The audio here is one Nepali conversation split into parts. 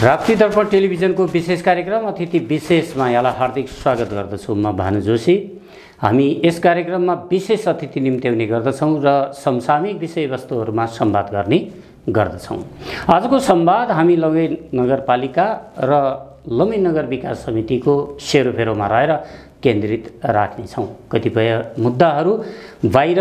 राप्ती दर्पण टेलिभिजनको विशेष कार्यक्रम अतिथि विशेषमा यहाँलाई हार्दिक स्वागत गर्दछु। म भानु जोशी। हामी यस कार्यक्रममा विशेष अतिथि निम्त्याउने गर्दछौँ र समसामयिक विषयवस्तुहरूमा संवाद गर्ने गर्दछौँ। आजको संवाद हामी लमई नगरपालिका र लमई नगर विकास समितिको सेरोफेरोमा रहेर केन्द्रित राख्नेछौँ। कतिपय मुद्दाहरू बाहिर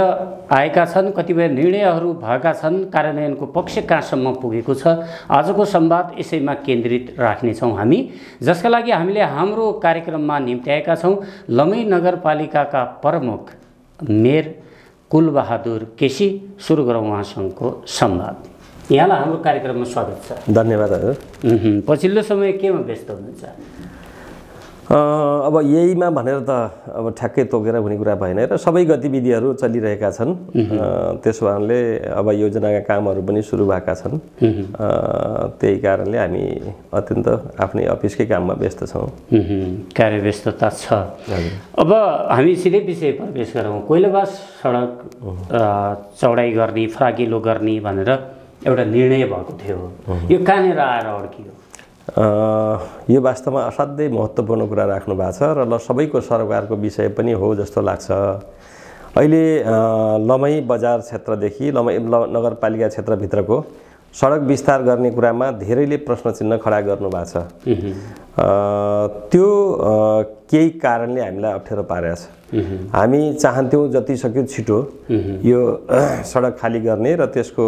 आएका छन्, कतिपय निर्णयहरू भएका छन्, कार्यान्वयनको पक्ष कहाँसम्म पुगेको छ। आजको संवाद यसैमा केन्द्रित राख्नेछौँ हामी, जसका लागि हामीले हाम्रो कार्यक्रममा निम्त्याएका छौँ लमई नगरपालिकाका प्रमुख मेयर कुलबहादुर केसी। सुरु गरौँ उहाँसँगको संवाद। यहाँलाई हाम्रो कार्यक्रममा स्वागत छ। धन्यवाद हजुर। पछिल्लो समय केमा व्यस्त हुनुहुन्छ? अब यहीमा भनेर त अब ठ्याक्कै तोकेर हुने कुरा भएन र सबै गतिविधिहरू चलिरहेका छन्। त्यसो कारणले अब योजनाका कामहरू पनि सुरु भएका छन्। त्यही कारणले हामी अत्यन्त आफ्नै अफिसकै काममा व्यस्त छौँ। कार्यव्यस्तता छ। अब हामी सिधै विषय प्रवेश गरौँ। कोइलाबास सडक चौडाइ गर्ने, फ्राकिलो गर्ने भनेर एउटा निर्णय भएको थियो। यो कहाँनिर आएर अड्कियो? यो वास्तवमा असाध्यै महत्त्वपूर्ण कुरा राख्नु भएको छ र सबैको सरकारको विषय पनि हो जस्तो लाग्छ। अहिले लमई बजार क्षेत्रदेखि लमई नगरपालिका क्षेत्रभित्रको सडक विस्तार गर्ने कुरामा धेरैले प्रश्न चिन्ह खडा गर्नु भएको छ। त्यो केही कारणले हामीलाई अप्ठ्यारो पारेको छ। हामी चाहन्थ्यौँ जति सक्यो छिटो यो सडक खाली गर्ने र त्यसको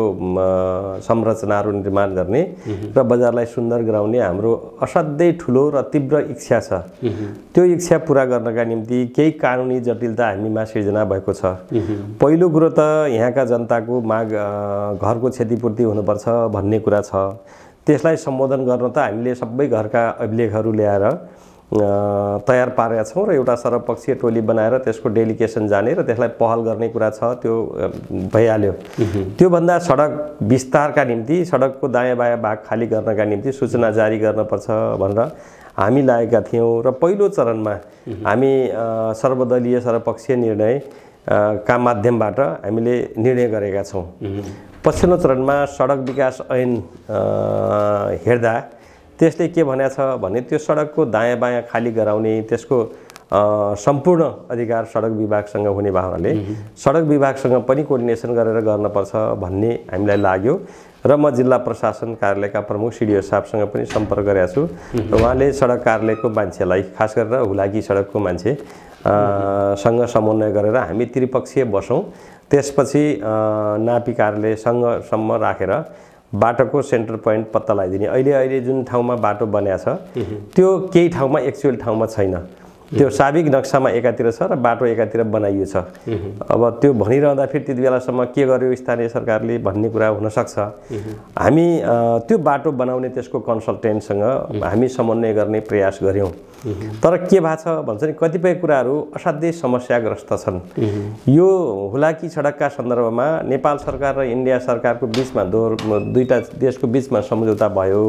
संरचनाहरू निर्माण गर्ने र बजारलाई सुन्दर गराउने हाम्रो असाध्यै ठुलो र तीव्र इच्छा छ। त्यो इच्छा पुरा गर्नका निम्ति केही कानुनी जटिलता हामीमा सिर्जना भएको छ। पहिलो कुरो त यहाँका जनताको माग घरको क्षतिपूर्ति हुनुपर्छ भन्ने कुरा छ। त्यसलाई सम्बोधन गर्न त हामीले सबै घरका अभिलेखहरू ल्याएर तयार पारेका छौँ र एउटा सर्वपक्षीय टोली बनाएर त्यसको डेलिगेसन जाने र त्यसलाई पहल गर्ने कुरा छ। त्यो भइहाल्यो। त्योभन्दा सडक विस्तारका निम्ति सडकको दायाँ बायाँ भाग खाली गर्नका निम्ति सूचना जारी गर्नुपर्छ भनेर हामी लागेका थियौँ र पहिलो चरणमा हामी सर्वदलीय सर्वपक्षीय निर्णय का माध्यमबाट हामीले निर्णय गरेका छौँ। पछिल्लो चरणमा सडक विकास ऐन हेर्दा त्यसले के भनेको छ भने त्यो सडकको दायाँ बायाँ खाली गराउने त्यसको सम्पूर्ण अधिकार सडक विभागसँग हुने भएकाले सडक विभागसँग पनि कोर्डिनेसन गरेर गर्नुपर्छ भन्ने हामीलाई लाग्यो र म जिल्ला प्रशासन कार्यालयका प्रमुख सिडिओ साहबसँग पनि सम्पर्क गरेको छु र उहाँले सडक कार्यालयको मान्छेलाई खास गरेर हुलाकी सडकको मान्छे सँग समन्वय गरेर हामी त्रिपक्षीय बसौँ। त्यसपछि नापी कार्यालयसँगसम्म राखेर बाटोको सेन्टर पोइन्ट पत्ता लगाइदिने। अहिले जुन ठाउँमा बाटो बन्या छ त्यो केही ठाउँमा एक्चुअल ठाउँमा छैन। त्यो साबिक नक्सामा एकातिर छ र बाटो एकातिर बनाइयो छ। अब त्यो भनिरहँदा फेरि त्यति बेलासम्म के गर्यो स्थानीय सरकारले भन्ने कुरा हुनसक्छ। हामी त्यो बाटो बनाउने त्यसको कन्सल्टेन्टसँग हामी समन्वय गर्ने प्रयास गऱ्यौँ। तर के भएको छ भन्छ नि कतिपय कुराहरू असाध्यै समस्याग्रस्त छन्। यो हुलाकी सडकका सन्दर्भमा नेपाल सरकार र इन्डिया सरकारको बिचमा दुईटा देशको बिचमा सम्झौता भयो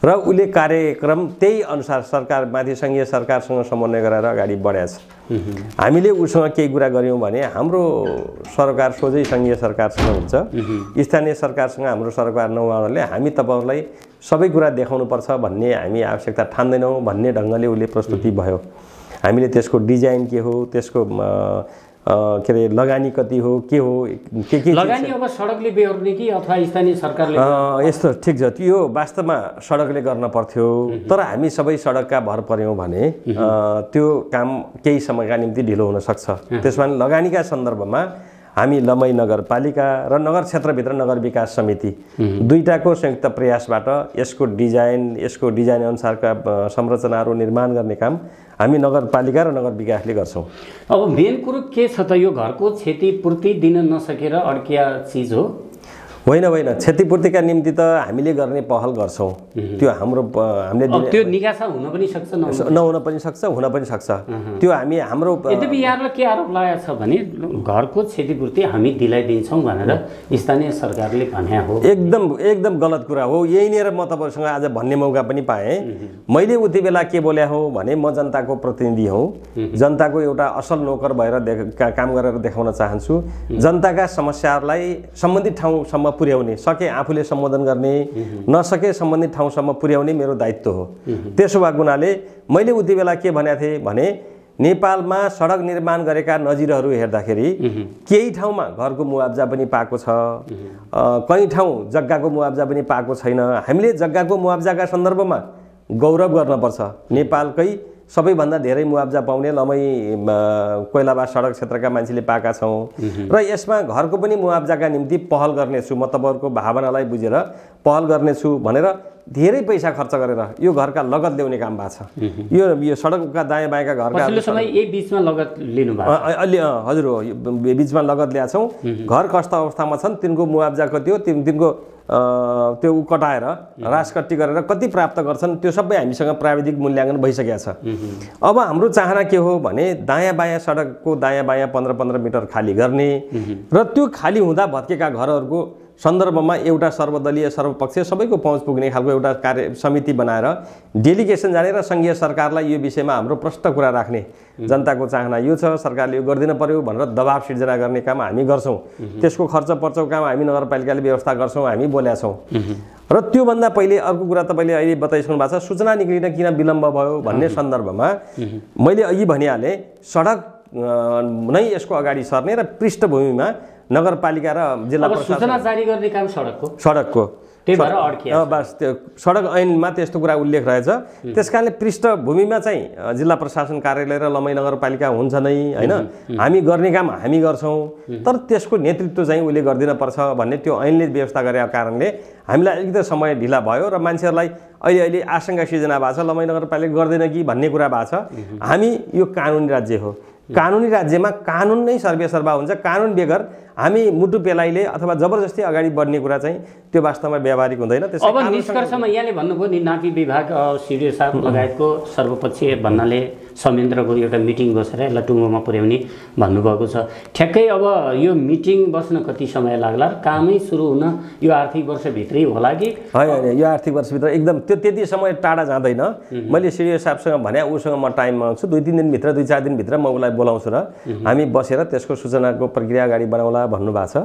र उसले कार्यक्रम त्यही अनुसार सरकारमाथि सङ्घीय सरकारसँग समन्वय गरेर अगाडि बढाएको छ। हामीले उसँग केही कुरा गऱ्यौँ भने हाम्रो सरकार सोझै सङ्घीय सरकारसँग हुन्छ, स्थानीय सरकारसँग हाम्रो सरकार नहुनाले हामी तपाईँहरूलाई सबै कुरा देखाउनुपर्छ भन्ने हामी आवश्यकता ठान्दैनौँ भन्ने ढङ्गले उसले प्रस्तुति भयो। हामीले त्यसको डिजाइन के हो, त्यसको के अरे लगानी कति हो, के हो, के लगानी अब सडकले बेहोर्ने कि अथवा स्थानीय सरकारले? यस्तो ठिक छ। यो वास्तवमा सडकले गर्न पर्थ्यो तर हामी सबै सडकका भर पर्यौँ भने त्यो काम केही समयका निम्ति ढिलो हुन सक्छ। त्यसमा लगानीका सन्दर्भमा हामी लमई नगरपालिका र नगर क्षेत्रभित्र नगर विकास समिति दुईटाको संयुक्त प्रयासबाट यसको डिजाइन अनुसारका संरचनाहरू निर्माण गर्ने काम हामी नगरपालिका र नगर विकासले गर्छौँ। अब मेन कुरो के छ त, यो घरको क्षतिपूर्ति दिन नसकेर अड्किया चिज हो? होइन, क्षतिपूर्तिका निम्ति त हामीले गर्ने पहल गर्छौँ। त्यो हामीले त्यो निकासा हुन पनि सक्छ, नहुन पनि सक्छ, हुन पनि सक्छ। त्यो हामी हाम्रो यद्यपि यहाँलाई के आरोप लागेको छ भने घरको क्षतिपूर्ति हामी दिलाइदिन्छौँ भनेर स्थानीय सरकारले भने हो। एकदम गलत कुरा हो। यहीँनिर म तपाईँसँग आज भन्ने मौका पनि पाएँ। मैले उति बेला के बोले हो भने म जनताको प्रतिनिधि हौँ, जनताको एउटा असल नोकर भएर काम गरेर देखाउन चाहन्छु। जनताका समस्याहरूलाई सम्बन्धित ठाउँसम्म पुर्याउने, सके आफूले सम्बोधन गर्ने, नसके सम्बन्धित ठाउँसम्म पुर्याउने मेरो दायित्व हो। त्यसो भएको हुनाले मैले उति बेला के भनेको थिएँ भने नेपालमा सडक निर्माण गरेका नजिरहरू हेर्दाखेरि केही ठाउँमा घरको मुआब्जा पनि पाएको छ, कहीँ ठाउँ जग्गाको मुआब्जा पनि पाएको छैन। हामीले जग्गाको मुआब्जाका सन्दर्भमा गौरव गर्नुपर्छ। नेपालकै सबैभन्दा धेरै मुआब्जा पाउने लमई कोइलाबास सडक क्षेत्रका मान्छेले पाएका छौँ र यसमा घरको पनि मुआब्जाका निम्ति पहल गर्नेछु, म तपाईँहरूको भावनालाई बुझेर पहल गर्नेछु भनेर धेरै पैसा खर्च गरेर यो घरका लगत ल्याउने काम भएको छ। यो सडकका दायाँ बायाँका घरका यही बिचमा लगत लिनु भएको अलि हजुर हो, बिचमा लगत ल्याएको छौँ। घर कस्तो अवस्थामा छन् तिनको मुआब्जा कति हो, तिनको त्यो कटाएर रासकट्टी गरेर कति प्राप्त गर्छन् त्यो सबै हामीसँग प्राविधिक मूल्याङ्कन भइसकेको छ। अब हाम्रो चाहना के हो भने दायाँ बायाँ सडकको दायाँ बायाँ 15-15 मिटर खाली गर्ने र त्यो खाली हुँदा भत्केका घरहरूको सन्दर्भमा एउटा सर्वदलीय सर्वपक्षीय सबैको पहुँच पुग्ने खालको एउटा कार्य समिति बनाएर डेलिगेसन जाने र सङ्घीय सरकारलाई यो विषयमा हाम्रो प्रष्ट कुरा राख्ने, जनताको चाहना यो छ, सरकारले यो गरिदिन पर्यो भनेर दबाब सिर्जना गर्ने काम हामी गर्छौँ। त्यसको खर्च पर्चको काम हामी नगरपालिकाले व्यवस्था गर्छौँ, हामी बोलेका छौँ। र त्योभन्दा पहिले अर्को कुरा तपाईँले अहिले बताइसक्नु भएको छ, सूचना निक्लिन किन विलम्ब भयो भन्ने सन्दर्भमा मैले अघि भनिहालेँ, सडक नै यसको अगाडि सर्ने र पृष्ठभूमिमा नगरपालिका र जिल्ला प्रशासन सूचना जारी गर्ने काम सडकको त्यही भएर अड्किया बस त्यो सडक ऐनमा त्यस्तो कुरा उल्लेख रहेछ। त्यसकारणले पृष्ठभूमिमा चाहिँ जिल्ला प्रशासन कार्यालय र लमई नगरपालिका हुन्छ नै होइन, हामी गर्ने काम हामी गर्छौँ तर त्यसको नेतृत्व चाहिँ उसले गरिदिन पर्छ भन्ने त्यो ऐनले व्यवस्था गरेको कारणले हामीलाई अलिकति समय ढिला भयो र मान्छेहरूलाई अहिले आशंका सिर्जना भएको छ लमई नगरपालिका गर्दैन कि भन्ने कुरा भएको छ। हामी यो कानुनी राज्य हो, कानुनी राज्यमा कानुन नै सर्वेसर्वा हुन्छ। कानुन बेगर हामी मुटु पेलाइले अथवा जबरजस्ती अगाडि बढ्ने कुरा चाहिँ त्यो वास्तवमा व्यावहारिक हुँदैन। अब निष्कर्षमा यहाँले भन्नुभयो नि नापी विभाग सिडिओ साहब लगायतको सर्वपक्षीय भन्नाले संयन्त्रको एउटा मिटिङ बसेर यसलाई टुङ्गोमा पुर्याउने भन्नुभएको छ। ठ्याक्कै अब यो मिटिङ बस्न कति समय लाग्ला, कामै सुरु हुन यो आर्थिक वर्षभित्रै होला कि? होइन, यो आर्थिक वर्षभित्र एकदम त्यति समय टाढा जाँदैन। मैले सिडिओ साहबसँग भने उसँग म टाइम माग्छु, 2-3 दिनभित्र 2-4 दिनभित्र म उसलाई बोलाउँछु र हामी बसेर त्यसको सूचनाको प्रक्रिया अगाडि बढाउँला भन्नुभएको छ।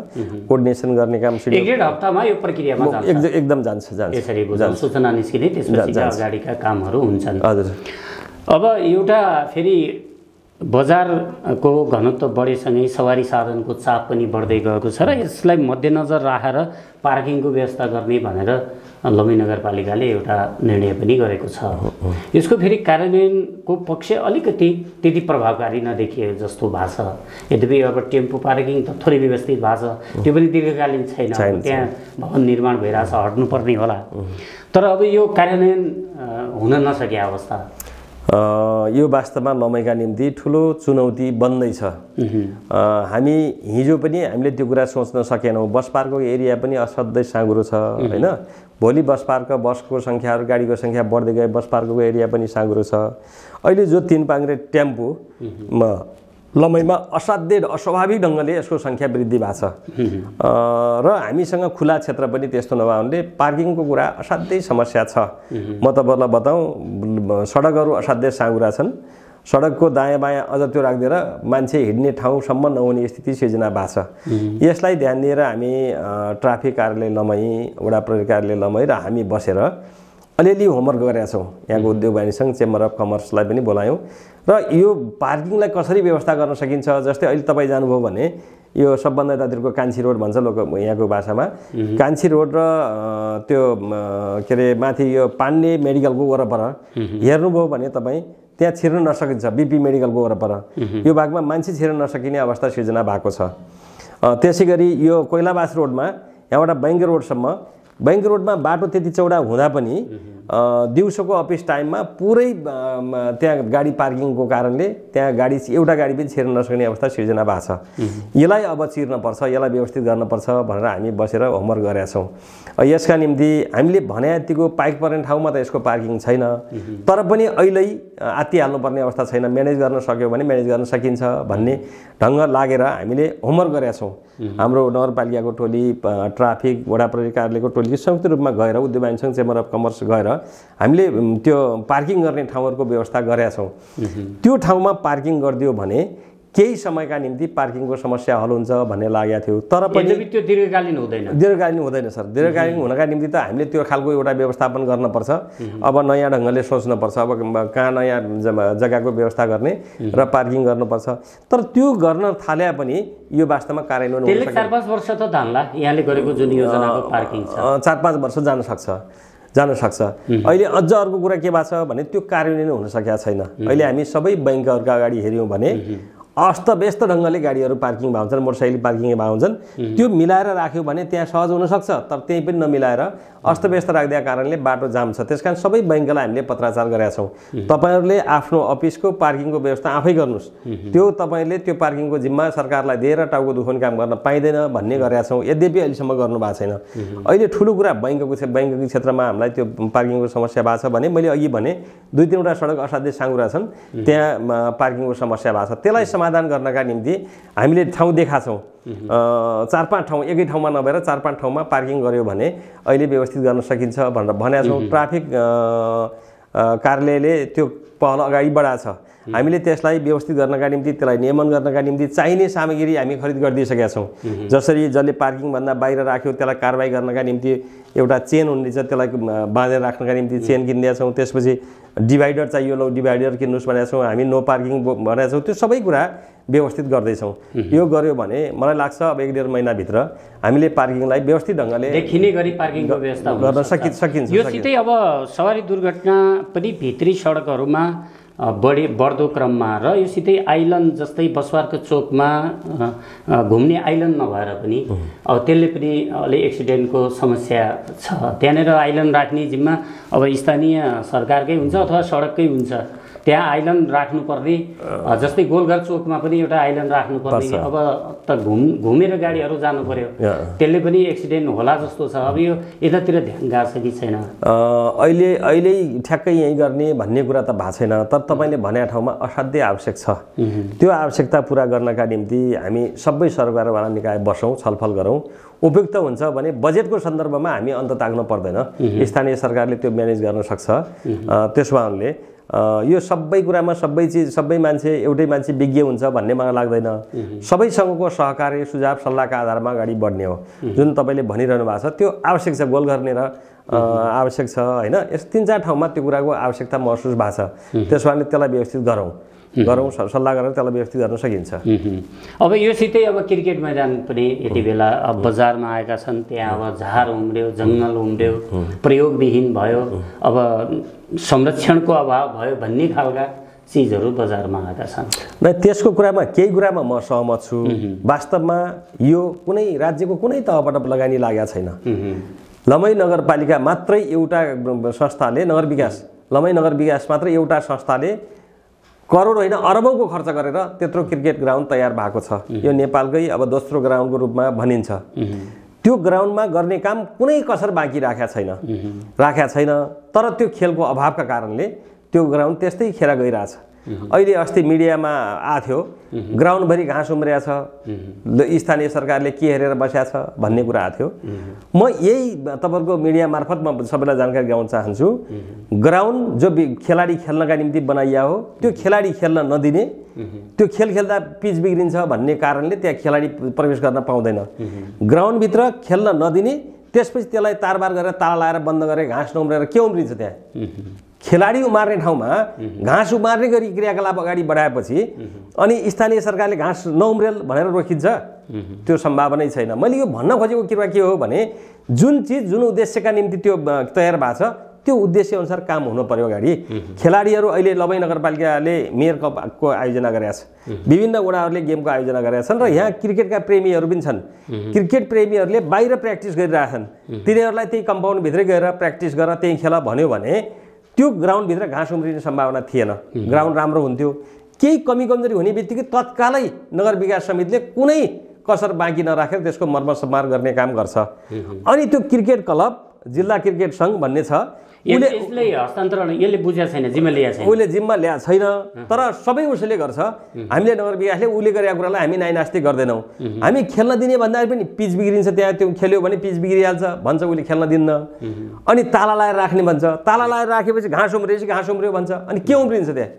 कोअर्डिनेसन गर्ने काम एक हप्तामा यो प्रक्रियामा एकदम जान्छ। यसरी बुझाउँ, सूचना निस्किने त्यसपछि अगाडिका कामहरू हुन्छन्। हजुर। अब एउटा फेरि बजारको घनत्व बढेसँगै सवारी साधनको चाप पनि बढ्दै गएको छ र यसलाई मध्यनजर राखेर पार्किङको व्यवस्था गर्ने भनेर लमई नगरपालिकाले एउटा निर्णय पनि गरेको छ। यसको फेरि कार्यान्वयनको पक्ष अलिकति त्यति प्रभावकारी नदेखिएको जस्तो भएको छ। यद्यपि अब टेम्पो पार्किङ त थोरै व्यवस्थित भएको छ, त्यो पनि दीर्घकालीन छैन, त्यहाँ भवन निर्माण भइरहेछ, हट्नुपर्ने होला। तर अब यो कार्यान्वयन हुन नसके अवस्था यो वास्तवमा लमईका निम्ति ठुलो चुनौती बन्दैछ। हामी हिजो पनि हामीले त्यो कुरा सोच्न सकेनौँ। बस पार्कको एरिया पनि असाध्यै साँघुरो छ होइन। भोलि बस पार्क बसको सङ्ख्याहरू गाडीको सङ्ख्या बढ्दै गए बस पार्कको एरिया पनि साँघुरो छ। अहिले जो 3 पाङ्ग्रे टेम्पोमा लमईमा असाध्यै अस्वाभाविक ढङ्गले यसको सङ्ख्या वृद्धि भएको छ र हामीसँग खुला क्षेत्र पनि त्यस्तो नभएकोले पार्किङको कुरा असाध्यै समस्या छ। म तपाईँहरूलाई बताउँ, सडकहरू असाध्यै साँघुरा छन्। सडकको दायाँ बायाँ अझ त्यो राखिदिएर मान्छे हिँड्ने ठाउँसम्म नहुने स्थिति सिर्जना भएको छ। यसलाई ध्यान दिएर हामी ट्राफिक कार्यालय लमई, वडा प्रहरी कार्यालय लमई र हामी बसेर अलिअलि होमवर्क गरेका छौँ। यहाँको उद्योग वाणिज्य सङ्घ, चेम्बर अफ कमर्सलाई पनि बोलायौँ र यो पार्किङलाई कसरी व्यवस्था गर्न सकिन्छ। जस्तै अहिले तपाईँ जानुभयो भने यो सबभन्दा यतातिरको कान्छी रोड भन्छ लोक यहाँको भाषामा, कान्छी रोड र त्यो के अरे माथि यो पाण्डे मेडिकलको वरपर हेर्नुभयो भने तपाईँ त्यहाँ छिर्न नसकिन्छ। बिपी मेडिकलको वरपर यो भागमा मान्छे छिर्न नसकिने अवस्था सिर्जना भएको छ। त्यसै गरी यो कोइलाबास रोडमा यहाँबाट बैङ्क रोडसम्म, बैङ्क रोडमा बाटो त्यति चौडा हुँदा पनि दिउँसोको अफिस टाइममा पुरै त्यहाँ गाडी पार्किङको कारणले त्यहाँ एउटा गाडी पनि छिर्न नसक्ने अवस्था सिर्जना भएको छ। यसलाई अब चिर्नुपर्छ, यसलाई व्यवस्थित गर्नुपर्छ भनेर हामी बसेर होमवर्क गरेका छौँ। यसका निम्ति हामीले भने जतिको पाइक पर्ने ठाउँमा त यसको पार्किङ छैन, तर पनि अहिले आत्तिहाल्नुपर्ने अवस्था छैन। म्यानेज गर्न सक्यो भने म्यानेज गर्न सकिन्छ भन्ने ढङ्ग लागेर हामीले होमवर्क गरेका छौँ। हाम्रो नगरपालिकाको टोली, ट्राफिक, वडा प्रहरी कार्यालयको टोली संयुक्त रूपमा गएर उद्योग वाणिज्य सङ्घ, चेम्बर अफ कमर्स गएर हामीले त्यो पार्किङ गर्ने ठाउँहरूको व्यवस्था गरेका छौँ। त्यो ठाउँमा पार्किङ गरिदियो भने केही समयका निम्ति पार्किङको समस्या हल हुन्छ भन्ने लागेको थियो। तर पनि त्यो दीर्घकालीन हुँदैन। दीर्घकालीन हुँदैन सर। दीर्घकालीन हुनका निम्ति त हामीले त्यो खालको एउटा व्यवस्थापन गर्नुपर्छ। अब नयाँ ढङ्गले सोच्नुपर्छ। अब कहाँ नयाँ जग्गाको व्यवस्था गर्ने र पार्किङ गर्नुपर्छ। तर त्यो गर्न थाले पनि यो वास्तवमा कार्यान्वयन हुन सक्छ। 4-5 वर्ष त धान्ला यहाँले गरेको जुन योजनाको पार्किङ छ। 4-5 वर्ष जान सक्छ। अहिले अझ अर्को कुरा के भएको छ भने त्यो कार्यान्वयन हुन सकेको छैन। अहिले हामी सबै बैंकहरूका अगाडि हेऱ्यौँ भने अस्तव्यस्त ढङ्गले गाडीहरू पार्किङ भएको हुन्छन्, मोटरसाइकल पार्किङ भएको हुन्छन्। त्यो मिलाएर राख्यो भने त्यहाँ सहज हुनसक्छ। तर त्यही पनि नमिलाएर अस्तव्यस्त राखिदिएको कारणले बाटो जाम छ। त्यस कारण सबै बैंकलाई हामीले पत्राचार गरेका छौँ, तपाईँहरूले आफ्नो अफिसको पार्किङको व्यवस्था आफै गर्नुहोस्। त्यो तपाईँले त्यो पार्किङको जिम्मा सरकारलाई दिएर टाउको दुखाउने काम गर्न पाइँदैन भन्ने गरेका छौँ। यद्यपि अहिलेसम्म गर्नु भएको छैन। अहिले ठुलो कुरा बैंकको क्षेत्रमा हामीलाई त्यो पार्किङको समस्या भएको छ भने मैले अघि भने 2-3वटा सडक असाध्यै साँघुरा छन्, त्यहाँ पार्किङको समस्या भएको छ। त्यसलाई समाधान गर्नका निम्ति हामीले ठाउँ देखाएको छौँ। 4-5 ठाउँ, एकै ठाउँमा नभएर 4-5 ठाउँमा पार्किङ गर्यो भने अहिले व्यवस्थित गर्न सकिन्छ भनेर भनेका छौँ। ट्राफिक कार्यालयले त्यो पहल अगाडि बढाएको छ। हामीले त्यसलाई व्यवस्थित गर्नका निम्ति, त्यसलाई नियमन गर्नका निम्ति चाहिने सामग्री हामी खरिद गरिदिइसकेका छौँ। जसरी जसले पार्किङभन्दा बाहिर राख्यो त्यसलाई कारबाही गर्नका निम्ति एउटा चेन हुनेछ, त्यसलाई बाँधेर राख्नका निम्ति चेन किनिदिएका छौँ। त्यसपछि डिभाइडर चाहियो, ल डिभाइडर किन्नुहोस् भनेका छौँ। हामी नो पार्किङ भनेका छौँ। त्यो सबै कुरा व्यवस्थित गर्दैछौँ। यो गर्यो भने मलाई लाग्छ अब 1-1.5 महिनाभित्र हामीले पार्किङलाई व्यवस्थित ढङ्गले देखिने गरी पार्किङको व्यवस्था गर्न सकिन्छ। यो सितै अब सवारी दुर्घटना पनि भित्री सडकहरूमा बढ्दो क्रममा र यो सिधै आइल्यान्ड जस्तै बसवारको चोकमा घुम्ने आइल्यान्ड नभएर पनि अब त्यसले पनि अलि एक्सिडेन्टको समस्या छ। त्यहाँनिर आइल्यान्ड राख्ने जिम्मा अब स्थानीय सरकारकै हुन्छ अथवा सडककै हुन्छ। त्यहाँ आइल्यान्ड राख्नुपर्ने, जस्तै गोलघर चोकमा पनि एउटा आइल्यान्ड राख्नुपर्ने। अब त घुमेर गाडीहरू जानु पर्यो, त्यसले पनि एक्सिडेन्ट होला जस्तो छ। अब यो यतातिर ध्यान गएको छ कि छैन? अहिले ठ्याक्कै यहीँ गर्ने भन्ने कुरा त भएको छैन। तर तपाईँले भने ठाउँमा असाध्यै आवश्यक छ। त्यो आवश्यकता पुरा गर्नका निम्ति हामी सबै सरकारवाला निकाय बसौँ, छलफल गरौँ। उपयुक्त हुन्छ भने बजेटको सन्दर्भमा हामी अन्त ताक्नु पर्दैन। स्थानीय सरकारले त्यो म्यानेज गर्न सक्छ। त्यसो भए यो सबै कुरामा सबै चिज, सबै मान्छे एउटै मान्छे विज्ञ हुन्छ भन्ने मलाई लाग्दैन। सबैसँगको सहकार्य, सुझाव, सल्लाहका आधारमा अगाडि बढ्ने हो। जुन तपाईँले भनिरहनु भएको छ त्यो आवश्यक छ। गोलघर्ने र आवश्यक छ होइन। यस 3-4 ठाउँमा त्यो कुराको आवश्यकता महसुस भएको छ। त्यसो भने त्यसलाई व्यवस्थित गरौँ, सल्लाह गरेर त्यसलाई व्यवस्थित गर्न सकिन्छ। अब यो सितै अब क्रिकेट मैदान पनि यति बेला अब बजारमा आएका छन्। त्यहाँ अब झार उम्रियो, जङ्गल उम्रियो, प्रयोगविहीन भयो, अब संरक्षणको अभाव भयो भन्ने खालका चिजहरू बजारमा आएका छन्। न त्यसको कुरामा केही कुरामा म सहमत छु। वास्तवमा यो कुनै राज्यको कुनै तहबाट लगानी लागेको छैन। लमई नगरपालिका मात्रै एउटा संस्थाले, लमई नगर विकास मात्रै एउटा संस्थाले करोड होइन अरबौँको खर्च गरेर त्यत्रो क्रिकेट ग्राउन्ड तयार भएको छ। यो नेपालकै अब दोस्रो ग्राउन्डको रूपमा भनिन्छ। त्यो ग्राउन्डमा गर्ने काम कुनै कसर बाँकी राखेको छैन। तर त्यो खेलको अभावका कारणले त्यो ग्राउन्ड त्यस्तै खेर गइरहेछ। अहिले अस्ति मिडियामा आथ्यो ग्राउन्डभरि घाँस उम्रिया छ, स्थानीय सरकारले के हेरेर बस्या छ भन्ने कुरा आथ्यो। म यही तपाईँको मिडिया मार्फत म सबैलाई जानकारी गराउन चाहन्छु। ग्राउन्ड जो खेलाडी खेल्नका निम्ति बनाइया हो, त्यो खेलाडी खेल्न नदिने, त्यो खेल खेल्दा पिच बिग्रिन्छ भन्ने कारणले त्यहाँ खेलाडी प्रवेश गर्न पाउँदैन। ग्राउन्डभित्र खेल्न नदिने, त्यसपछि त्यसलाई तारबार गरेर ताला लगाएर बन्द गरेर घाँस नउम्रेर के उम्रिन्छ त्यहाँ? खेलाडी उमार्ने ठाउँमा घाँस उमार्ने गरी क्रियाकलाप अगाडि बढाएपछि अनि स्थानीय सरकारले घाँस नउम्रेल भनेर रोकिन्छ? त्यो सम्भावनै छैन। मैले यो भन्न खोजेको कुरा के हो भने जुन चिज, जुन उद्देश्यका निम्ति त्यो तयार भएको छ त्यो उद्देश्य अनुसार काम हुनु पर्यो अगाडि। खेलाडीहरू अहिले लमई नगरपालिकाले मेयर कपको आयोजना गरेका छ, विभिन्न वडाहरूले गेमको आयोजना गरेका छन् र यहाँ क्रिकेटका प्रेमीहरू पनि छन्। क्रिकेट प्रेमीहरूले बाहिर प्र्याक्टिस गरिरहेछन्। तिनीहरूलाई त्यही कम्पाउन्डभित्रै गएर प्र्याक्टिस गर, त्यही खेल भन्यो भने त्यो ग्राउन्डभित्र घाँस उम्रिने सम्भावना थिएन। ग्राउन्ड राम्रो हुन्थ्यो। केही कमी कमजोरी हुने बित्तिकै तत्कालै नगर विकास समितिले कुनै कसर बाँकी नराखेर त्यसको मर्मसम्मार गर्ने काम गर्छ। अनि त्यो क्रिकेट क्लब, जिल्ला क्रिकेट सङ्घ भन्ने छ, यसले हस्तान्तरण यसले बुझेको छैन, जिम्मा लिएको छैन। उसले जिम्मा ल्याएको छैन, तर सबै उसले गर्छ। हामीले नगर विकासले उसले गरेको कुरालाई हामी नाइनास्ती गर्दैनौँ। हामी खेल्न दिने भन्दा पनि पिच बिग्रिन्छ, त्यहाँ त्यो खेल्यो भने पिच बिग्रिहाल्छ भन्छ, उसले खेल्न दिन्न। अनि ताला लगाएर राख्ने भन्छ, ताला लगाएर राखेपछि घाँस उम्रिएपछि घाँस उम्रियो भन्छ, अनि के उम्रिन्छ त्यहाँ?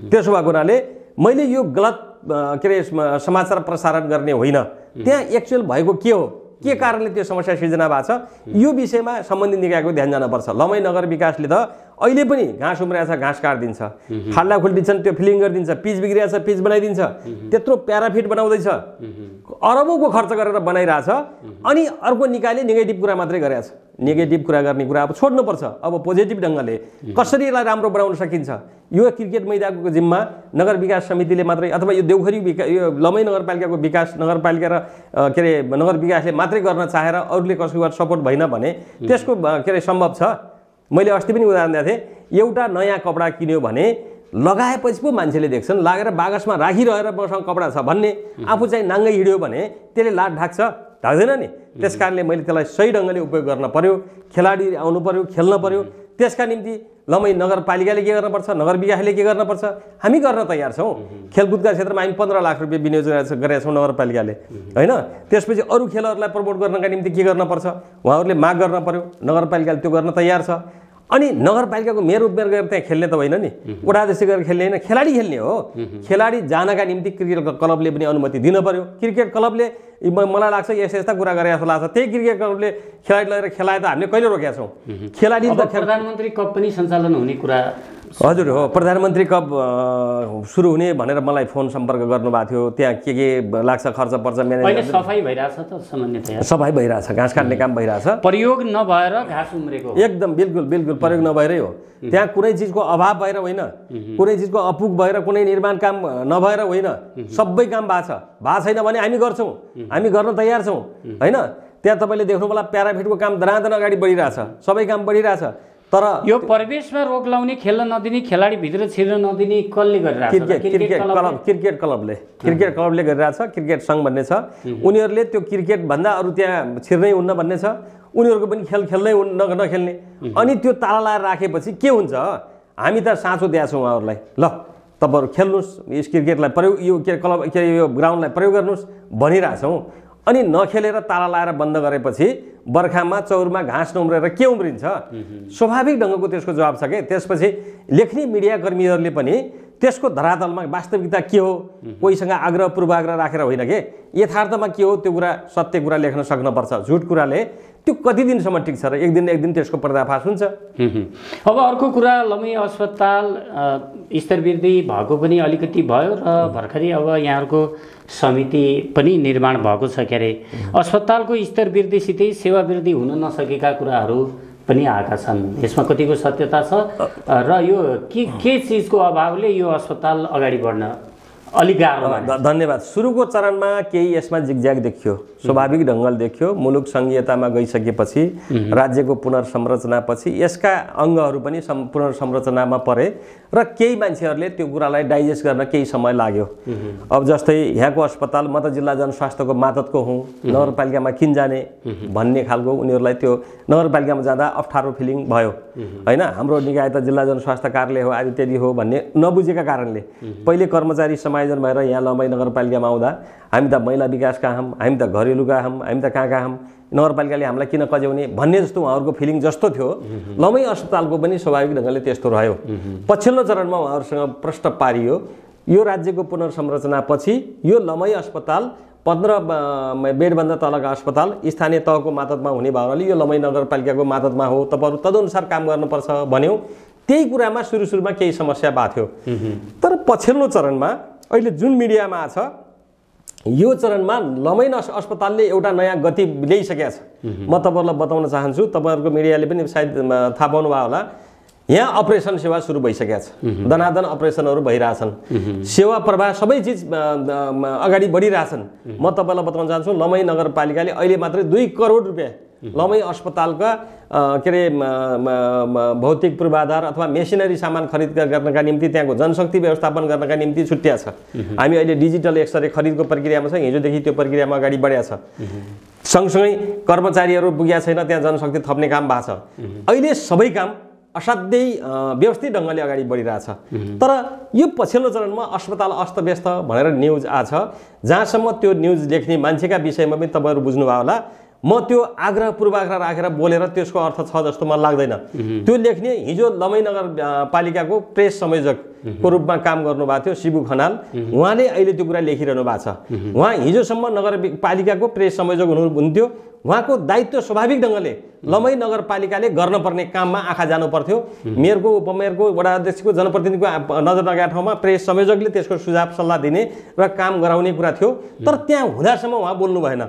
त्यसो भएको हुनाले मैले यो गलत के अरे समाचार प्रसारण गर्ने होइन, त्यहाँ एक्चुअल भएको के हो, के कारणले त्यो समस्या सिर्जना भएको छ, यो विषयमा सम्बन्धित निकायको ध्यान जानपर्छ। लमई नगर विकासले त अहिले पनि घाँस उम्रिरहेछ, घाँस काटिदिन्छ, खाल्डा खुल्टी छन् त्यो फिलिङ गरिदिन्छ, पिच बिग्रिरहेछ पिच बनाइदिन्छ, त्यत्रो प्याराफिट बनाउँदैछ, अरबौँको खर्च गरेर बनाइरहेछ, अनि अर्को निकायले नेगेटिभ कुरा मात्रै गरेछ। नेगेटिभ कुरा गर्ने कुरा अब छोड्नुपर्छ। अब पोजिटिभ ढङ्गले कसरी यसलाई राम्रो बनाउन सकिन्छ, यो क्रिकेट मैदानको जिम्मा नगर विकास समितिले मात्रै अथवा यो देउखरी यो लमई नगरपालिकाको विकास नगरपालिका र के अरे नगर विकासले मात्रै गर्न चाहेर अरूले कसैको सपोर्ट भएन भने त्यसको के अरे सम्भव छ। मैले अस्ति पनि उदाहरण दिएको थिएँ, एउटा नयाँ कपडा किन्यो भने लगाएपछि पो मान्छेले देख्छन्, लागेर बागसमा राखिरहेर मसँग कपडा छ भन्ने, आफू चाहिँ नाङ्गै हिँड्यो भने त्यसले लात ढाक्छ, ढाक्दैन नि। त्यस कारणले मैले त्यसलाई सही ढङ्गले उपयोग गर्न पर्यो, खेलाडी आउनु पर्यो, खेल्न पर्यो। त्यसका निम्ति लमई नगरपालिकाले के गर्नुपर्छ, नगर विकासले के गर्नुपर्छ, हामी गर्न तयार छौँ। खेलकुदका क्षेत्रमा हामी 15 लाख रुपियाँ विनियोजन गरेका छौँ नगरपालिकाले, होइन। त्यसपछि अरू खेलहरूलाई प्रमोट गर्नका निम्ति के गर्नुपर्छ उहाँहरूले माग गर्न पर्यो, नगरपालिकाले त्यो गर्न तयार छ। अनि नगरपालिकाको मेयर उपमेयर गरेर त्यहाँ खेल्ने त होइन नि, वडा अध्यक्ष गरेर खेल्ने होइन, खेलाडी खेल्ने हो। खेलाडी जानका निम्ति क्रिकेट क्लबले पनि अनुमति दिन पर्यो। क्रिकेट क्लबले मलाई लाग्छ यस्ता कुरा गरे जस्तो लाग्छ, त्यही क्रिकेट क्लबले खेलाडी लगेर खेलाए त हामीले कहिले रोकेका छौँ। खेलाडी प्रधानमन्त्री कप पनि सञ्चालन हुने कुरा हजुर हो, प्रधानमन्त्री कप सुरु हुने भनेर मलाई फोन सम्पर्क गर्नुभएको थियो। त्यहाँ के लाग्छ खर्च पर्छ, म्यानेजमेन्ट सफाई भइरहेछ त, सामान्यतया सफाई भइरहेछ, घाँस काट्ने काम भइरहेछ, प्रयोग नभएर घाँस उम्रेको एकदम बिल्कुल बिल्कुल प्रयोग नभएरै हो। त्यहाँ कुनै चिजको अभाव भएर होइन, कुनै चिजको अपुग भएर, कुनै निर्माण काम नभएर होइन, सबै काम भएको छ। छैन भने हामी गर्छौँ, हामी गर्न तयार छौँ, होइन। त्यहाँ तपाईँले देख्नु होला प्याराफिटको काम दनादन अगाडि बढिरहेछ, सबै काम बढिरहेछ। तर यो परिवेशमा रोक लाउने, खेल्न नदिने, खेलाडी भित्र छिर्न नदिने कसले गरिरहेछ? क्रिकेट क्लबले गरिरहेछ। क्रिकेट सङ्घ भन्ने छ, उनीहरूले त्यो क्रिकेट भन्दा अरू त्यहाँ छिर्नै हुन्न भन्ने छ। उनीहरूको पनि खेल्नै नखेल्ने। अनि त्यो ताला लाएर राखेपछि के हुन्छ, हामी त साँचो दिएका छौँ उहाँहरूलाई, ल तपाईँहरू खेल्नुहोस्, यस क्रिकेटलाई प्रयोग यो के क्लब के यो ग्राउन्डलाई प्रयोग गर्नुहोस् भनिरहेछौँ। अनि नखेलेर ताला लाएर बन्द गरेपछि बर्खामा चौरमा घाँस नउम्रेर के उम्रिन्छ? स्वाभाविक ढङ्गको त्यसको जवाब छ के। त्यसपछि लेख्ने मिडियाकर्मीहरूले पनि त्यसको धरातलमा वास्तविकता के हो, कोहीसँग आग्रह पूर्वाग्रह राखेर होइन के, यथार्थमा के हो त्यो कुरा, सत्य कुरा लेख्न सक्नुपर्छ। झुट कुराले त्यो कति दिनसम्म टिक्छ र एक दिन त्यसको पर्दाफास हुन्छ। अब अर्को कुरा, लमई अस्पताल स्तरवृद्धि भएको पनि अलिकति भयो र भर्खरै अब यहाँहरूको समिति पनि निर्माण भएको छ के अरे। अस्पतालको स्तरवृद्धिसितै सेवा वृद्धि हुन नसकेका कुराहरू पनि आएका छन्, यसमा कतिको सत्यता छ र यो के चिजको अभावले यो अस्पताल अगाडि बढ्न अलिक गाह्रो? धन्यवाद। सुरुको चरणमा केही यसमा जिगज्याग देखियो, स्वाभाविक ढङ्गले देखियो। मुलुक सङ्घीयतामा गइसकेपछि, राज्यको पुनर्संरचनापछि यसका अङ्गहरू पनि पुनर्संरचनामा परे र केही मान्छेहरूले त्यो कुरालाई डाइजेस्ट गर्न केही समय लाग्यो। अब जस्तै यहाँको अस्पताल म त जिल्ला जनस्वास्थ्यको मातहतको हुँ, नगरपालिकामा किन जाने भन्ने खालको उनीहरूलाई त्यो नगरपालिकामा जाँदा अप्ठ्यारो फिलिङ भयो, होइन। हाम्रो निकाय त जिल्ला जनस्वास्थ्य कार्यालय हो, आदि इत्यादि हो भन्ने नबुझेका कारणले पहिले कर्मचारी समायोजन भएर यहाँ लमई नगरपालिकामा आउँदा हामी त महिला विकासका हौँ, हामी त घरेलुका हौँ, हामी त कहाँ हौँ, नगरपालिकाले हामीलाई किन कज्याउने भन्ने जस्तो उहाँहरूको फिलिङ जस्तो थियो। लमई अस्पतालको पनि स्वाभाविक ढङ्गले त्यस्तो रह्यो। पछिल्लो चरणमा उहाँहरूसँग प्रश्न पारियो, यो राज्यको पुनर्संरचनापछि यो लमई अस्पताल 15 बेडभन्दा तलका अस्पताल स्थानीय तहको मातहतमा हुने भएकोले यो लमई नगरपालिकाको मातहतमा हो, तपाईँहरू तदनुसार काम गर्नुपर्छ भन्यौँ। त्यही कुरामा सुरुमा केही समस्या भएको थियो। तर पछिल्लो चरणमा अहिले जुन मिडियामा छ, यो चरणमा लमई अस्पतालले एउटा नयाँ गति ल्याइसकेको छ। म तपाईँहरूलाई बताउन चाहन्छु, तपाईँहरूको मिडियाले पनि सायद थाहा पाउनु भयो होला, यहाँ अपरेसन सेवा सुरु भइसकेको छ, दनादन अपरेसनहरू भइरहेछन्, सेवा प्रवाह सबै चिज अगाडि बढिरहेछन्। म तपाईँलाई बताउन चाहन्छु, लमई नगरपालिकाले अहिले मात्रै 2 करोड रुपियाँ लमई अस्पतालका के अरे भौतिक पूर्वाधार अथवा मेसिनरी सामान खरिद गर्नका निम्ति, त्यहाँको जनशक्ति व्यवस्थापन गर्नका निम्ति छुट्या छ। हामी अहिले डिजिटल एक्सरे खरिदको प्रक्रियामा छ, हिजोदेखि त्यो प्रक्रियामा अगाडि बढेको छ। सँगसँगै कर्मचारीहरू पुगेका छैन, त्यहाँ जनशक्ति थप्ने काम भएको छ। अहिले सबै काम असाध्यै व्यवस्थित ढङ्गले अगाडि बढिरहेछ। तर यो पछिल्लो चरणमा अस्पताल अस्तव्यस्त भनेर न्युज आछ, जहाँसम्म त्यो न्युज लेख्ने मान्छेका विषयमा पनि तपाईँहरू बुझ्नुभयो होला। म त्यो आग्रह पूर्वाग्रह राखेर बोलेर त्यसको अर्थ छ जस्तो मलाई लाग्दैन। त्यो लेख्ने हिजो लमई नगरपालिकाको प्रेस संयोजक को रूपमा काम गर्नुभएको थियो शिबु खनाल, उहाँले अहिले त्यो कुरा लेखिरहनु भएको छ। उहाँ हिजोसम्म नगरपालिकाको प्रेस संयोजक हुनुहुन्थ्यो। उहाँको दायित्व स्वाभाविक ढङ्गले लमही नगरपालिकाले गर्नुपर्ने काममा आँखा जानु पर्थ्यो। मेयरको, उपमेयरको, वडा अध्यक्षको, जनप्रतिनिधिको नजर नगएका ठाउँमा प्रेस संयोजकले त्यसको सुझाव सल्लाह दिने र काम गराउने कुरा थियो। तर त्यहाँ हुँदासम्म उहाँ बोल्नु भएन।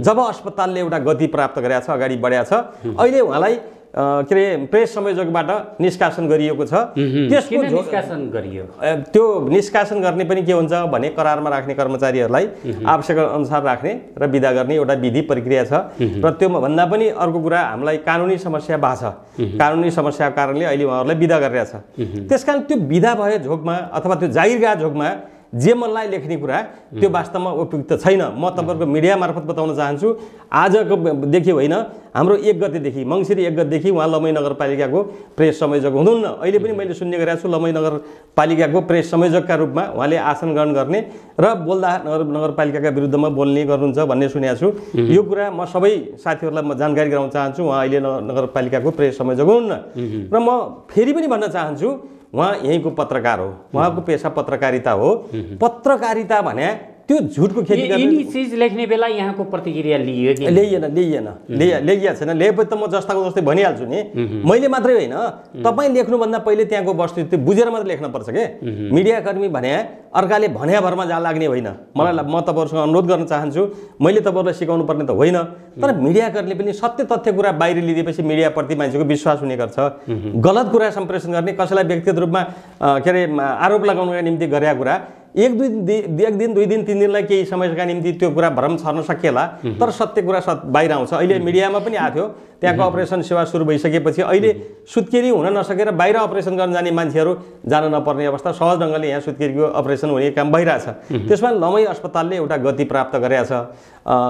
जब अस्पतालले एउटा गति प्राप्त गरेको छ, अगाडि बढेको छ, अहिले उहाँलाई के अरे प्रेस संयोजकबाट निष्कासन गरिएको छ। त्यसको निष्कासन गरियो, त्यो निष्कासन गर्ने पनि के हुन्छ भने करारमा राख्ने कर्मचारीहरूलाई आवश्यक अनुसार राख्ने र बिदा गर्ने एउटा विधि प्रक्रिया छ। र त्यो भन्दा पनि अर्को कुरा, हामीलाई कानुनी समस्या भएको छ। कानुनी समस्याको कारणले अहिले उहाँहरूलाई बिदा गरिरहेछ। त्यसकारण त्यो बिदा भए झोकमा अथवा त्यो जागिरगा झोकमा जे मनलाई लेख्ने कुरा त्यो वास्तवमा उपयुक्त छैन। म तपाईँहरूको मिडिया मार्फत बताउन चाहन्छु, आजदेखि होइन, हाम्रो 1 गतेदेखि, मङ्सिर 1 गतेदेखि उहाँ लमही नगरपालिकाको प्रेस संयोजक हुनुहुन्न। अहिले पनि मैले सुन्ने गरेको छु, लमही नगरपालिकाको प्रेस संयोजकका रूपमा उहाँले आसन ग्रहण गर्ने र बोल्दा नगरपालिकाका विरुद्धमा बोल्ने गर्नुहुन्छ भन्ने सुनेको छु। यो कुरा म सबै साथीहरूलाई म जानकारी गराउन चाहन्छु। उहाँ अहिले नगरपालिकाको प्रेस संयोजक हुनुहुन्न। र म फेरि पनि भन्न चाहन्छु, उहाँ यहीँको पत्रकार हो, उहाँको पेसा पत्रकारिता हो। पत्रकारिता भने त्यो झुटको खेती गर्ने। यिनी चीज लेख्ने बेला यहाँको प्रतिक्रिया लिइयो कि ल्याइएको छैन। ल्याएपछि त म जस्ताको जस्तै भनिहाल्छु नि। मैले मात्रै होइन, तपाईँ लेख्नुभन्दा पहिले त्यहाँको वस्तुस्थिति बुझेर मात्रै लेख्न पर्छ के। मिडियाकर्मी भने अर्काले भन्या भरमा जा लाग्ने होइन। म तपाईँहरूसँग अनुरोध गर्न चाहन्छु, मैले तपाईँहरूलाई सिकाउनु पर्ने त होइन, तर मिडियाकर्मीले पनि सत्य तथ्य कुरा बाहिर लिदिएपछि मिडियाप्रति मान्छेको विश्वास हुने गर्छ। गलत कुरा सम्प्रेषण गर्ने, कसैलाई व्यक्तिगत रूपमा के अरे आरोप लगाउनका निम्ति गरेका कुरा 1 दिन 2 दिन 3 दिनलाई केही समयका निम्ति त्यो कुरा भ्रम छर्न सकिएला, तर सत्य कुरा बाहिर आउँछ। अहिले मिडियामा पनि आएको थियो, त्यहाँको अपरेसन सेवा सुरु भइसकेपछि अहिले सुत्केरी हुन नसकेर बाहिर अपरेसन गर्न जाने मान्छेहरू जान नपर्ने अवस्था, सहज ढङ्गले यहाँ सुत्केरीको अपरेसन हुने काम भइरहेछ। त्यसमा लमही अस्पतालले एउटा गति प्राप्त गरेको छ।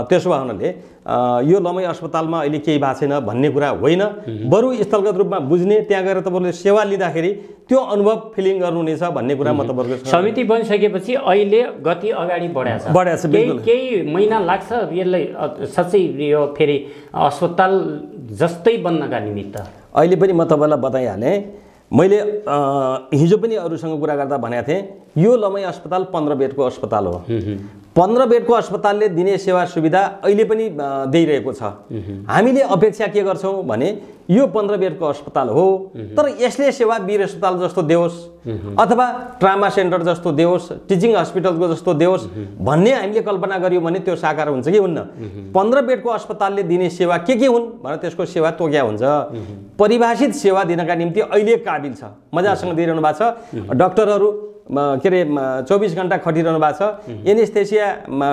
त्यसो भए हुनाले यो लमही अस्पतालमा अहिले केही भएको छैन भन्ने कुरा होइन, बरु स्थलगत रूपमा बुझ्ने, त्यहाँ गएर तपाईँहरूले सेवा लिँदाखेरि त्यो अनुभव फिलिङ गर्नुहुनेछ भन्ने कुरा म तपाईँहरूको समिति बनिसकेपछि अहिले गति अगाडि बढाएको छ। केही महिना लाग्छ यसलाई साँच्चै यो फेरि अस्पताल जस्तै बन्नका निमित्त। अहिले पनि म तपाईँलाई बताइहालेँ, मैले हिजो पनि अरूसँग कुरा गर्दा भनेको थिएँ, यो लमही अस्पताल 15 बेडको अस्पताल हो। 15 बेडको अस्पतालले दिने सेवा सुविधा अहिले पनि दिइरहेको छ। हामीले अपेक्षा के गर्छौँ भने यो 15 बेडको अस्पताल हो, तर यसले सेवा वीर अस्पताल जस्तो देओस् अथवा ट्रामा सेन्टर जस्तो देओस्, टिचिङ हस्पिटलको जस्तो देओस् भन्ने हामीले कल्पना गर्यौँ भने त्यो साकार हुन्छ कि हुन्न। 15 बेडको अस्पतालले दिने सेवा के हुन् भने त्यसको सेवा तोक्या हुन्छ। परिभाषित सेवा दिनका निम्ति अहिले काबिल छ, मजासँग दिइरहनु भएको छ। डाक्टरहरू के अरे 24 घण्टा खटिरहनु भएको छ। एनेस्थेसिया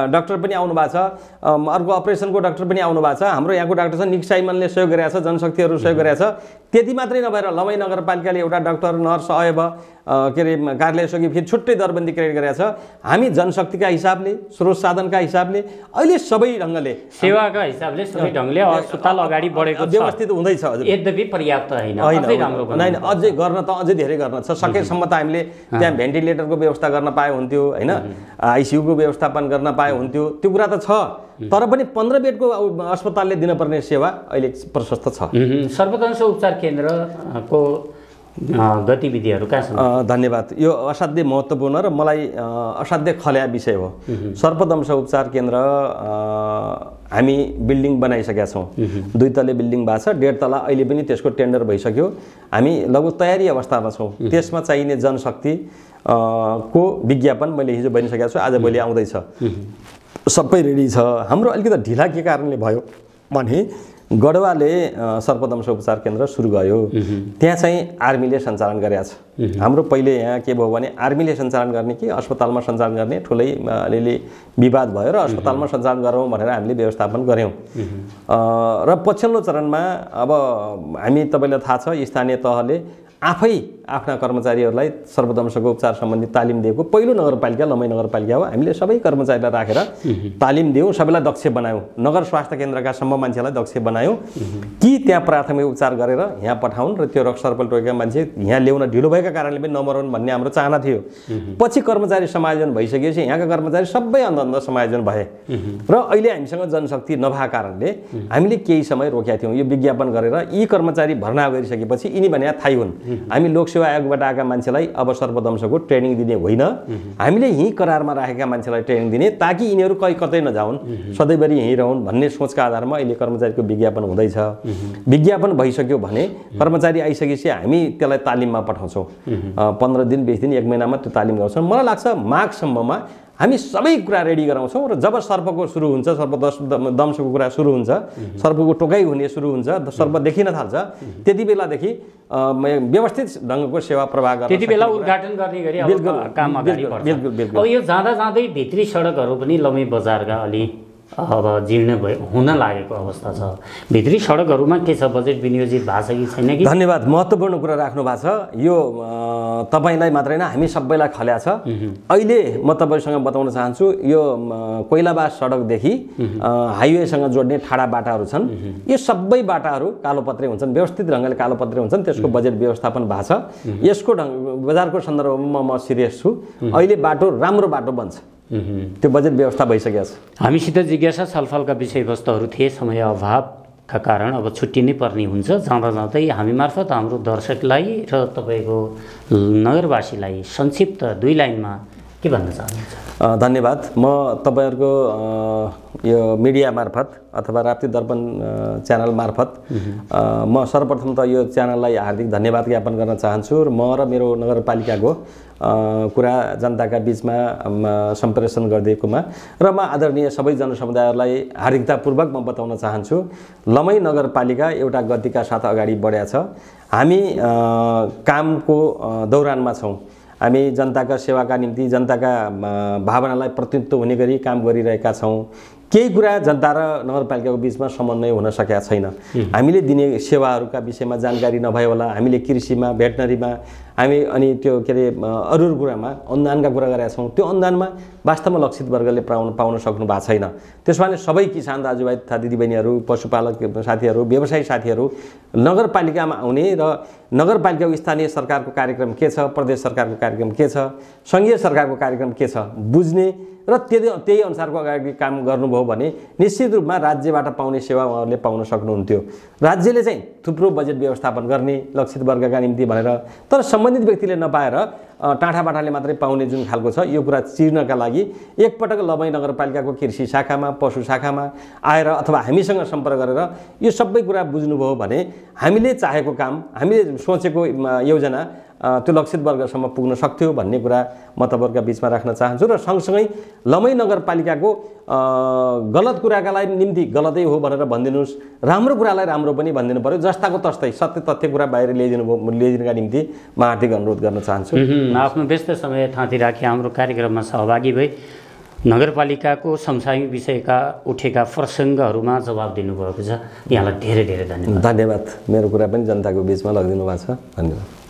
डाक्टर पनि आउनु भएको छ, अर्को अपरेसनको डाक्टर पनि आउनु भएको छ। हाम्रो यहाँको डाक्टर छ निक साइमनले सहयोग गरेको छ, जनशक्तिहरू सहयोग गरेको छ। त्यति मात्रै नभएर लमही नगरपालिकाले एउटा डाक्टर, नर्स, अयब के अरे कार्यालय सके फेरि छुट्टै दरबन्दी क्रिएट गरेको छ। हामी जनशक्तिका हिसाबले, स्रोत साधनका हिसाबले अहिले सबै ढङ्गले, सेवाका हिसाबले सबै ढङ्गले अस्पताल अगाडि बढेको छ, व्यवस्थित हुँदैछ। यद्यपि पर्याप्त होइन, अझै राम्रो होइन, अझै गर्न त अझै धेरै गर्न छ। सकेसम्म त हामीले त्यहाँ भेन्टिलेटरको व्यवस्था गर्न पाए हुन्थ्यो होइन, आइसियुको व्यवस्थापन गर्न पाए हुन्थ्यो, त्यो कुरा त छ। तर पनि 15 बेडको अस्पतालले दिनुपर्ने सेवा अहिले प्रशस्त छ। सर्वदंश उपचार केन्द्रको गतिविधिहरू कहाँ छन्? धन्यवाद। यो असाध्यै महत्त्वपूर्ण र मलाई असाध्यै खल्या विषय हो। सर्पदंश उपचार केन्द्र हामी बिल्डिङ बनाइसकेका छौँ। 2 तले बिल्डिङ भएको छ, 1.5 तला अहिले पनि त्यसको टेन्डर भइसक्यो। हामी लगभग तयारी अवस्थामा छौँ। त्यसमा चाहिने जनशक्ति को विज्ञापन मैले हिजो बनिसकेको छु, आज भोलि आउँदैछ, सबै रेडी छ। हाम्रो अलिकति ढिला के कारणले भयो भने गढवाले सर्पदंश उपचार केन्द्र सुरु गर्यो, त्यहाँ चाहिँ आर्मीले सञ्चालन गरेको छ। हाम्रो पहिले यहाँ के भयो भने आर्मीले सञ्चालन गर्ने कि अस्पतालमा सञ्चालन गर्ने ठुलै अलिअलि विवाद भयो र अस्पतालमा सञ्चालन गरौँ भनेर हामीले व्यवस्थापन गऱ्यौँ। र पछिल्लो चरणमा अब हामी, तपाईँलाई थाहा छ, स्थानीय तहले आफै आफ्ना कर्मचारीहरूलाई सर्पदंशको उपचार सम्बन्धी तालिम दिएको पहिलो नगरपालिका लमही नगरपालिका हो। हामीले सबै कर्मचारीलाई राखेर तालिम दियौँ, सबैलाई दक्ष बनायौँ, नगर स्वास्थ्य केन्द्रका सम्म मान्छेलाई दक्ष बनायौँ कि त्यहाँ प्राथमिक उपचार गरेर यहाँ पठाउन् र त्यो रक्तसर्पले टोकेका मान्छे यहाँ ल्याउन ढिलो भएका कारणले पनि नमरुन् भन्ने हाम्रो चाहना थियो। पछि कर्मचारी समायोजन भइसकेपछि यहाँका कर्मचारी सबै अन्ध समायोजन भए र अहिले हामीसँग जनशक्ति नभएको कारणले हामीले केही समय रोकेका थियौँ। यो विज्ञापन गरेर यी कर्मचारी भर्ना गरिसकेपछि यिनी भने थाहै हुन् हामी लोकसेवा आयोगबाट आएका मान्छेलाई अब सर्पदंशको ट्रेनिङ दिने होइन, हामीले यहीँ करारमा राखेका मान्छेलाई ट्रेनिङ दिने ताकि यिनीहरू कतै नजाउन्, सधैँभरि यहीँ रहन् भन्ने सोचका आधारमा अहिले कर्मचारीको विज्ञापन हुँदैछ। विज्ञापन भइसक्यो भने कर्मचारी आइसकेपछि हामी त्यसलाई तालिममा पठाउँछौँ। 15 दिन 20 दिन 1 महिनामा त्यो तालिम गर्छौँ। मलाई लाग्छ माघसम्ममा हामी सबै कुरा रेडी गराउँछौँ र जब सर्पको सुरु हुन्छ, सर्पदंशको कुरा सुरु हुन्छ, सर्पको टोकाइ हुने सुरु हुन्छ, सर्प देखिन थाल्छ, त्यति बेलादेखि व्यवस्थित ढङ्गको सेवा प्रवाह गर्न त्यति बेला उद्घाटन गर्ने गरी काम अगाडि बढ्छ। अब यो जाँदा जाँदै भित्री सडकहरू पनि लमै बजारका अलि अब जीर्ण हुन लागेको अवस्था छ। भित्री सडकहरूमा के छ, बजेट विनियोजित भएको छ कि छैन कि? धन्यवाद, महत्त्वपूर्ण कुरा राख्नु भएको छ। यो तपाईँलाई मात्रै होइन हामी सबैलाई खल्या छ। अहिले म तपाईँसँग बताउन चाहन्छु, यो कोइलाबास सडकदेखि हाइवेसँग जोड्ने ठाडा बाटाहरू छन्, यो सबै बाटाहरू कालोपत्रे हुन्छन्, व्यवस्थित ढङ्गले कालोपत्रे हुन्छन्, त्यसको बजेट व्यवस्थापन भएको छ। यसको बजारको सन्दर्भमा म सिरियस छु। अहिले बाटो राम्रो बाटो बन्छ, त्यो बजेट व्यवस्था भइसकेको छ। हामीसित जिज्ञासा छलफलका विषयवस्तुहरू थिए, समय अभावका कारण अब छुट्टिनै पर्ने हुन्छ। जाँदा जाँदै हामी मार्फत हाम्रो दर्शकलाई र तपाईँको नगरवासीलाई संक्षिप्त 2 लाइनमा के भन्न चाहनुहुन्छ? धन्यवाद। म तपाईँहरूको यो मिडिया मार्फत अथवा राप्ती दर्पण च्यानल मार्फत म सर्वप्रथम त यो च्यानललाई हार्दिक धन्यवाद ज्ञापन गर्न चाहन्छु र म र मेरो नगरपालिकाको कुरा जनताका बिचमा सम्प्रेषण गरिदिएकोमा र म आदरणीय सबै जनसमुदायहरूलाई हार्दिकतापूर्वक म बताउन चाहन्छु, लमै नगरपालिका एउटा गतिका साथ अगाडि बढेको छ। हामी कामको दौरानमा छौँ। हामी जनताका सेवाका निम्ति जनताका भावनालाई प्रतिनिधित्व हुने गरी काम गरिरहेका छौँ। केही कुरा जनता र नगरपालिकाको बिचमा समन्वय हुन सकेका छैन। हामीले दिने सेवाहरूका विषयमा जानकारी नभए होला, हामीले कृषिमा, भेटनरीमा हामी अनि त्यो के अरे अरू कुरामा अनुदानका कुरा गरेका छौँ। त्यो अनुदानमा वास्तवमा लक्षित वर्गले पाउन सक्नु भएको छैन। त्यसो भने सबै किसान दाजुभाइ तथा दिदीबहिनीहरू, पशुपालक साथीहरू, व्यवसायी साथीहरू नगरपालिकामा आउने र नगरपालिकाको स्थानीय सरकारको कार्यक्रम के छ, प्रदेश सरकारको कार्यक्रम के छ, सङ्घीय सरकारको कार्यक्रम के छ बुझ्ने र त्यही अनुसारको अगाडि काम गर्नुभयो भने निश्चित रूपमा राज्यबाट पाउने सेवा उहाँहरूले पाउन सक्नुहुन्थ्यो। राज्यले चाहिँ थुप्रो बजेट व्यवस्थापन गर्ने लक्षित वर्गका निम्ति भनेर, तर सम्बन्धित व्यक्तिले नपाएर टाढाबाटाले मात्रै पाउने जुन खालको छ, यो कुरा चिर्नका लागि एकपटक लमै नगरपालिकाको कृषि शाखामा, पशु शाखामा आएर अथवा हामीसँग सम्पर्क गरेर यो सबै कुरा बुझ्नुभयो भने हामीले चाहेको काम, हामीले सोचेको योजना त्यो लक्षित वर्गसम्म पुग्न सक्थ्यो भन्ने कुरा म तपाईँहरूका बिचमा राख्न चाहन्छु। र सँगसँगै लमै नगरपालिकाको गलत कुराका लागि निम्ति गलतै हो भनेर भनिदिनुहोस्, राम्रो कुरालाई राम्रो पनि भनिदिनु पर्यो, जस्ताको तस्तै सत्य तथ्य कुरा बाहिर ल्याइदिनुका निम्ति म हार्दिक अनुरोध गर्न चाहन्छु। आफ्नो व्यस्त समय थाँती राखी हाम्रो कार्यक्रममा सहभागी भई नगरपालिकाको समसामयिक विषयका उठेका प्रसङ्गहरूमा जवाब दिनुभएको छ। यहाँलाई धेरै धेरै धन्यवाद। धन्यवाद। मेरो कुरा पनि जनताको बिचमा लगिदिनु भएको छ। धन्यवाद।